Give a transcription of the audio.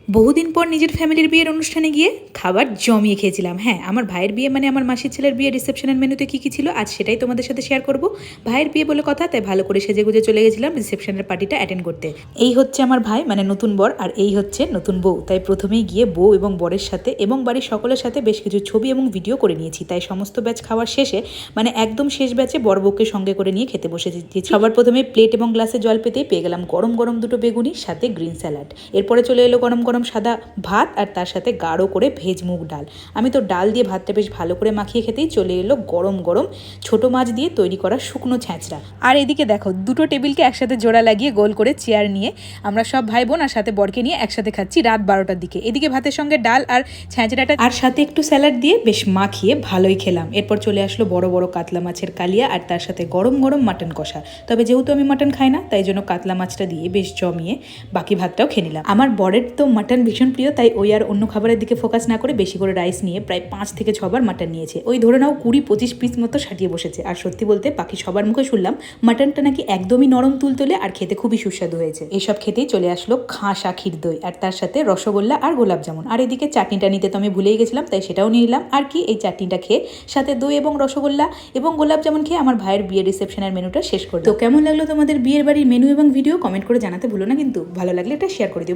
বহুদিন পর নিজের ফ্যামিলির বিয়ের অনুষ্ঠানে গিয়ে খাবার জমিয়ে খেয়েছিলাম। হ্যাঁ, আমার ভাইয়ের বিয়ে মানে আমার মাসির ছেলের বিয়ে রিসেপশনের মেনুতে কী কী ছিল আজ সেটাই তোমাদের সাথে শেয়ার করব। ভাইয়ের বিয়ে বলে কথা, তাই ভালো করে সেজে গুজে চলে গেছিলাম রিসেপশনের পার্টিটা অ্যাটেন্ড করতে। এই হচ্ছে আমার ভাই মানে নতুন বর, আর এই হচ্ছে নতুন বউ। তাই প্রথমেই গিয়ে বউ এবং বরের সাথে এবং বাড়ির সকলের সাথে বেশ কিছু ছবি এবং ভিডিও করে নিয়েছি। তাই সমস্ত ব্যাচ খাওয়ার শেষে মানে একদম শেষ ব্যাচে বর বউকে সঙ্গে করে নিয়ে খেতে বসেছি। সবার প্রথমে প্লেট এবং গ্লাসে জল পেতেই পেয়ে গেলাম গরম গরম দুটো বেগুনি সাথে গ্রিন স্যালাড। এরপরে চলে এলো গরম গরম সাদা ভাত আর তার সাথে গাঢ় করে ভেজ মুগ ডাল। আমি তো ডাল দিয়ে ভাতটা বেশ ভালো করে মাখিয়ে খেতেই চলে এলো গরম গরম ছোট মাছ দিয়ে তৈরি করা শুকনো ছ্যাঁচড়া। আর এদিকে দেখো দুটো টেবিলকে একসাথে জোড়া লাগিয়ে গোল করে চেয়ার নিয়ে আমরা সব ভাই বোন আর সাথে বরকে নিয়ে একসাথে খাচ্ছি রাত 12টার দিকে। এদিকে ভাতের সঙ্গে ডাল আর ছ্যাঁচড়াটা আর সাথে একটু স্যালাড দিয়ে বেশ মাখিয়ে ভালোই খেলাম। এরপর চলে আসলো বড় বড় কাতলা মাছের কালিয়া আর তার সাথে গরম গরম মাটন কষা। তবে যেহেতু আমি মাটন খাই না তাই জন্য কাতলা মাছটা দিয়ে বেশ জমিয়ে বাকি ভাতটাও খেয়ে নিলাম। আমার বরের তো মাটন ভীষণ প্রিয়, তাই ওই আর অন্য খাবারের দিকে ফোকাস না করে বেশি করে রাইস নিয়ে প্রায় 5 থেকে 6 বার মাটন নিয়েছে। ওই ধরে নাও 20-25 পিস মতো সাজিয়ে বসেছে। আর সত্যি বলতে বাকি সবার মুখে শুনলাম মাটনটা নাকি একদমই নরম তুলতুলে আর খেতে খুবই সুস্বাদু হয়েছে। এইসব খেতেই চলে আসলো খাসা ক্ষীর দই আর তার সাথে রসগোল্লা আর গোলাপ জামুন। আর এদিকে চাটনিটা নিতে তো আমি ভুলেই গেছিলাম, তাই সেটাও নিয়ে নিলাম। আর কি এই চাটনিটা খেয়ে সাথে দই এবং রসগোল্লা এবং গোলাপ জামুন খেয়ে আমার ভাইয়ের বিয়ের রিসেপশনের মেনুটা শেষ করলো। তো কেমন লাগলো তোমাদের বিয়ের বাড়ির মেনু এবং ভিডিও কমেন্ট করে জানাতে ভুলো না কিন্তু। ভালো লাগলে এটা শেয়ার করে দিও।